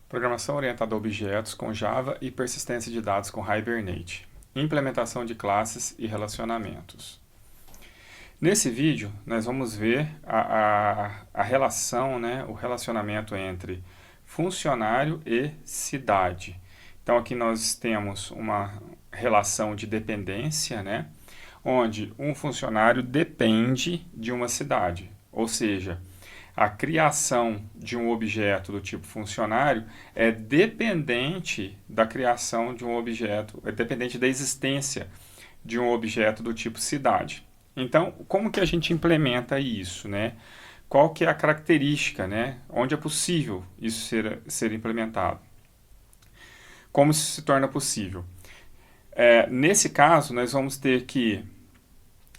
Programação orientada a objetos com Java e persistência de dados com Hibernate. Implementação de classes e relacionamentos. Nesse vídeo, nós vamos ver a relação, o relacionamento entre funcionário e cidade. Então, aqui nós temos uma relação de dependência, onde um funcionário depende de uma cidade, ou seja, a criação de um objeto do tipo funcionário é dependente da criação de um objeto, é dependente da existência de um objeto do tipo cidade. Então, como que a gente implementa isso, Qual que é a característica, Onde é possível isso ser implementado? Como isso se torna possível? Nesse caso, nós vamos ter que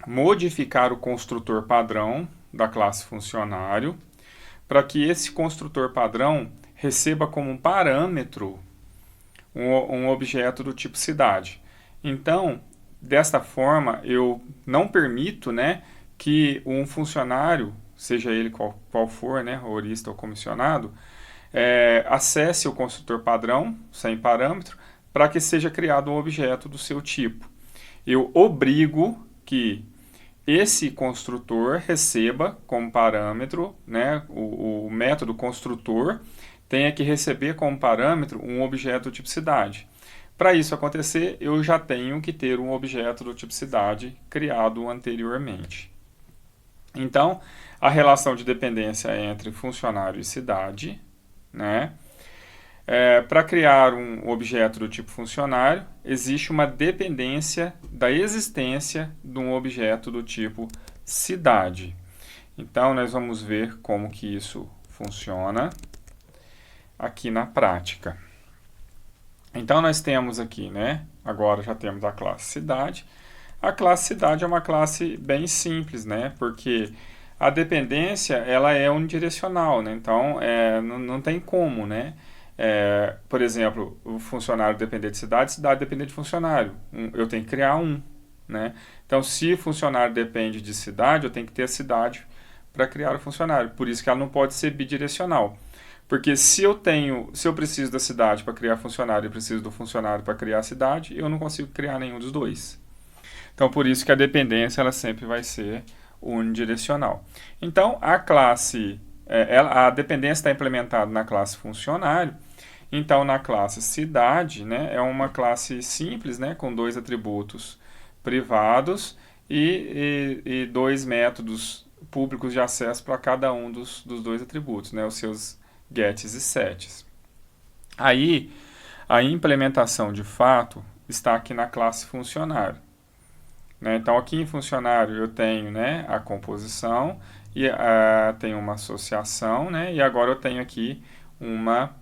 modificar o construtor padrão da classe funcionário para que esse construtor padrão receba como um parâmetro um objeto do tipo cidade. Então, desta forma, eu não permito que um funcionário, seja ele qual for, horista ou comissionado, acesse o construtor padrão, sem parâmetro, para que seja criado um objeto do seu tipo. Eu obrigo que esse construtor receba como parâmetro, o método construtor tenha que receber como parâmetro um objeto do tipo cidade. Para isso acontecer, eu já tenho que ter um objeto do tipo cidade criado anteriormente. Então, a relação de dependência entre funcionário e cidade, para criar um objeto do tipo funcionário, existe uma dependência da existência de um objeto do tipo cidade. Então, nós vamos ver como que isso funciona aqui na prática. Então, nós temos aqui, agora já temos a classe cidade. A classe cidade é uma classe bem simples, porque a dependência ela é unidirecional, então não tem como, por exemplo, o funcionário depender de cidade depender de funcionário. Eu tenho que criar um. Então, se o funcionário depende de cidade, eu tenho que ter a cidade para criar o funcionário. Por isso que ela não pode ser bidirecional. Porque se eu preciso da cidade para criar funcionário e preciso do funcionário para criar a cidade, eu não consigo criar nenhum dos dois. Então, por isso que a dependência ela sempre vai ser unidirecional. Então, a classe, a dependência está implementada na classe funcionário. Então, na classe cidade, é uma classe simples, com dois atributos privados e dois métodos públicos de acesso para cada um dos dois atributos, os seus gets e sets. Aí, a implementação de fato está aqui na classe funcionário. Então, aqui em funcionário eu tenho a composição, e tenho uma associação, e agora eu tenho aqui uma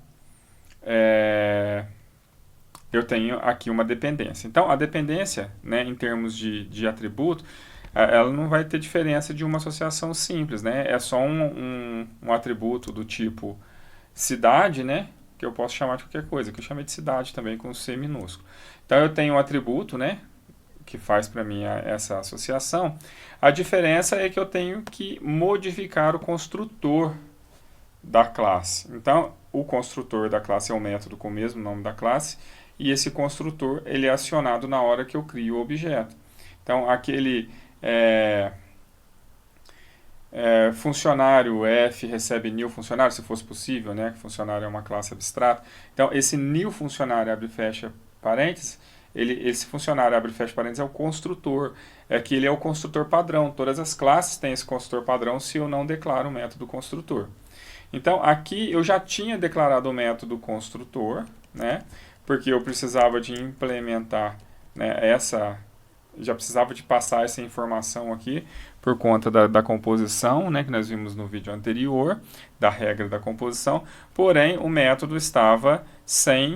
dependência. Então, a dependência, em termos de atributo, ela não vai ter diferença de uma associação simples, É só um atributo do tipo cidade, que eu posso chamar de qualquer coisa, que eu chamei de cidade também com C minúsculo. Então, eu tenho um atributo, que faz para mim essa associação. A diferença é que eu tenho que modificar o construtor da classe. Então, o construtor da classe é um método com o mesmo nome da classe, e esse construtor ele é acionado na hora que eu crio o objeto. Então, aquele funcionário F recebe new funcionário, se fosse possível, funcionário é uma classe abstrata. Então, esse new funcionário abre e fecha parênteses, esse funcionário abre e fecha parênteses é o construtor, que ele é o construtor padrão. Todas as classes têm esse construtor padrão se eu não declaro o método construtor. Então, aqui eu já tinha declarado o método construtor, porque eu precisava de implementar já precisava de passar essa informação aqui por conta da composição, que nós vimos no vídeo anterior, da regra da composição, porém o método estava sem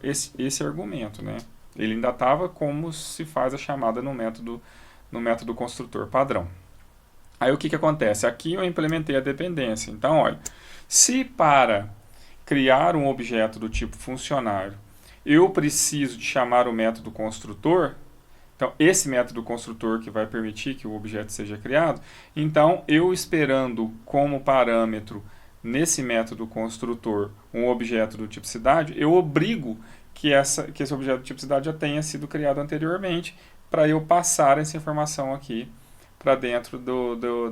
esse argumento, Ele ainda estava como se faz a chamada no método construtor padrão. Aí o que acontece? Aqui eu implementei a dependência. Então, olha, se para criar um objeto do tipo funcionário eu preciso de chamar o método construtor, então esse método construtor que vai permitir que o objeto seja criado, então eu esperando como parâmetro nesse método construtor um objeto do tipo cidade, eu obrigo que esse objeto do tipo cidade já tenha sido criado anteriormente para eu passar essa informação aqui para dentro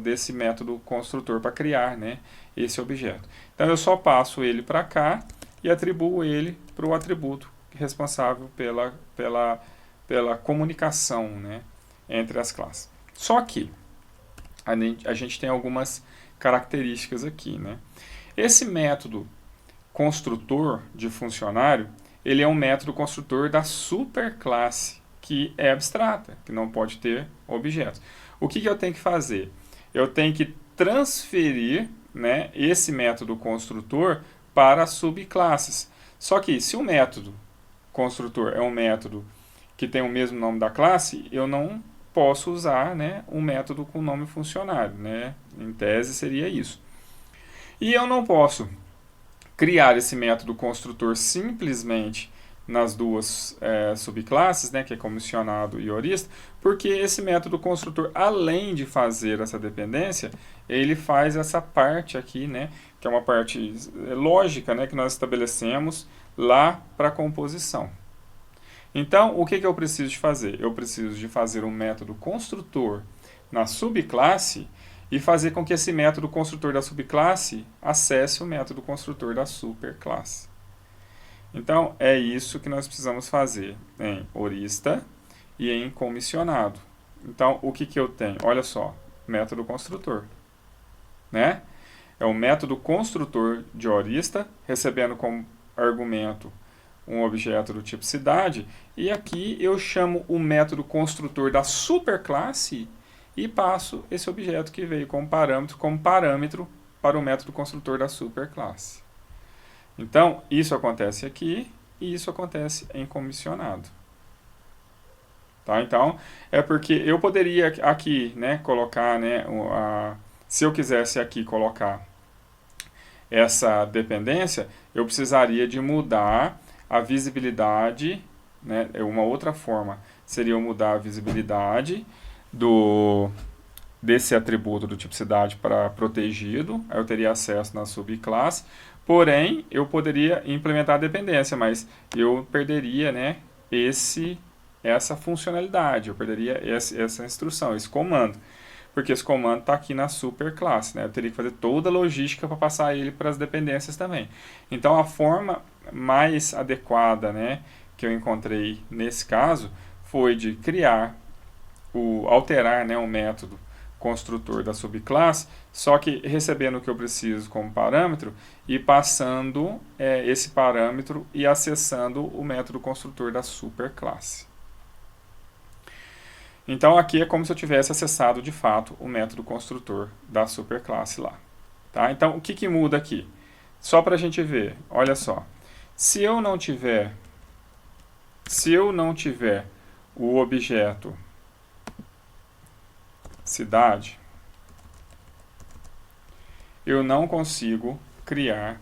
desse método construtor para criar, né, esse objeto. Então eu só passo ele para cá e atribuo ele para o atributo responsável pela comunicação, né, entre as classes. Só que a gente tem algumas características aqui, né? Esse método construtor de funcionário, ele é um método construtor da superclasse, que é abstrata, que não pode ter objetos. O que eu tenho que fazer? Eu tenho que transferir, né, esse método construtor para as subclasses. Só que se o método construtor é um método que tem o mesmo nome da classe, eu não posso usar, né, um método com nome funcionário, né? Em tese seria isso. E eu não posso criar esse método construtor simplesmente nas duas subclasses, né, que é comissionado e horista, porque esse método construtor, além de fazer essa dependência, ele faz essa parte aqui, né, que é uma parte lógica, né, que nós estabelecemos lá para a composição. Então, o que eu preciso de fazer? Eu preciso de fazer um método construtor na subclasse e fazer com que esse método construtor da subclasse acesse o método construtor da superclasse. Então, é isso que nós precisamos fazer em horista e em comissionado. Então, o que eu tenho? Olha só, método construtor, né? É o método construtor de horista, recebendo como argumento um objeto do tipo cidade, e aqui eu chamo o método construtor da superclasse e passo esse objeto que veio como parâmetro para o método construtor da superclasse. Então, isso acontece aqui e isso acontece em comissionado. Tá? Então, é porque eu poderia aqui, né, colocar, né, se eu quisesse aqui colocar essa dependência, eu precisaria de mudar a visibilidade, né, uma outra forma seria eu mudar a visibilidade desse atributo do tipo cidade para protegido, aí eu teria acesso na subclasse, porém eu poderia implementar a dependência, mas eu perderia, né, essa funcionalidade, eu perderia essa instrução, esse comando, porque esse comando está aqui na superclasse, né? Eu teria que fazer toda a logística para passar ele para as dependências também. Então a forma mais adequada, né, que eu encontrei nesse caso foi de criar, alterar, né, o método construtor da subclasse, só que recebendo o que eu preciso como parâmetro e passando esse parâmetro e acessando o método construtor da superclasse. Então aqui é como se eu tivesse acessado de fato o método construtor da superclasse lá. Tá? Então o que muda aqui? Só para a gente ver, olha só. Se eu não tiver o objeto cidade, eu não consigo criar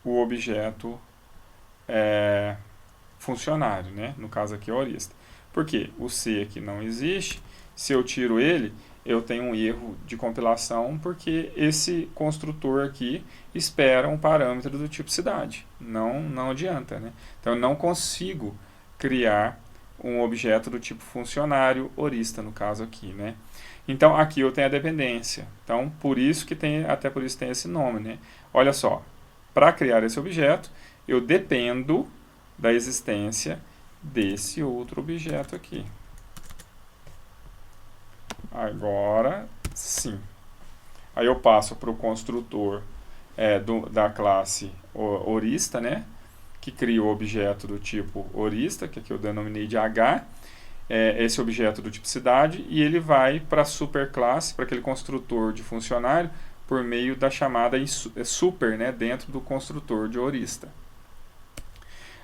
o objeto funcionário, né? No caso aqui é horista. Por quê? O C aqui não existe. Se eu tiro ele, eu tenho um erro de compilação, porque esse construtor aqui espera um parâmetro do tipo cidade. Não adianta, né? Então eu não consigo criar um objeto do tipo funcionário horista, no caso aqui, né? Então aqui eu tenho a dependência. Então até por isso tem esse nome, né? Olha só, para criar esse objeto, eu dependo da existência desse outro objeto aqui. Agora sim. Aí eu passo para o construtor da classe horista, né, que cria o objeto do tipo horista, que aqui eu denominei de H, esse objeto do tipo cidade, e ele vai para a superclasse, para aquele construtor de funcionário, por meio da chamada super, né, dentro do construtor de horista.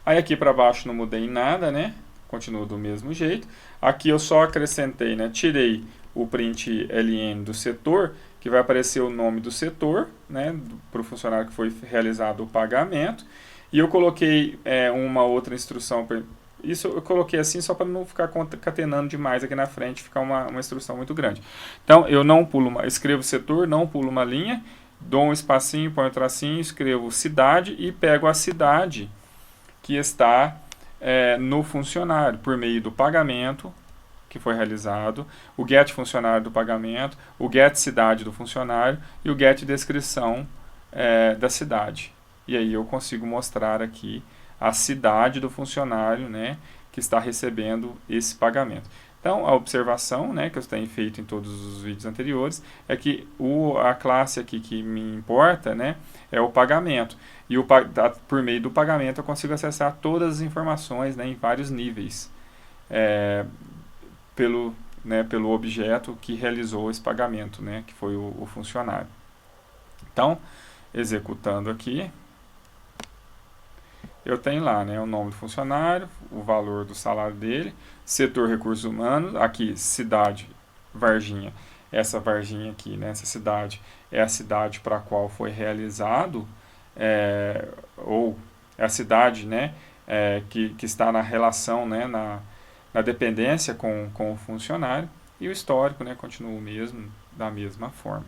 Aí aqui para baixo não mudei em nada, né? Continua do mesmo jeito. Aqui eu só acrescentei, né? Tirei o print ln do setor, que vai aparecer o nome do setor, né? Para o funcionário que foi realizado o pagamento. E eu coloquei uma outra instrução. Isso eu coloquei assim só para não ficar concatenando demais aqui na frente, ficar uma instrução muito grande. Então eu não pulo, escrevo setor, não pulo uma linha, dou um espacinho, ponho um tracinho, escrevo cidade e pego a cidade que está no funcionário, por meio do pagamento que foi realizado, o get funcionário do pagamento, o get cidade do funcionário e o get descrição da cidade. E aí eu consigo mostrar aqui a cidade do funcionário, né, que está recebendo esse pagamento. Então, a observação, né, que eu tenho feito em todos os vídeos anteriores é que a classe aqui que me importa, né, é o pagamento. E por meio do pagamento eu consigo acessar todas as informações, né, em vários níveis, pelo objeto que realizou esse pagamento, né, que foi o funcionário. Então, executando aqui, eu tenho lá, né, o nome do funcionário, o valor do salário dele, setor recursos humanos, aqui cidade Varginha, essa Varginha aqui, né, essa cidade é a cidade para a qual foi realizado, ou é a cidade, né, que está na relação, né, na dependência com o funcionário, e o histórico, né, continua o mesmo, da mesma forma.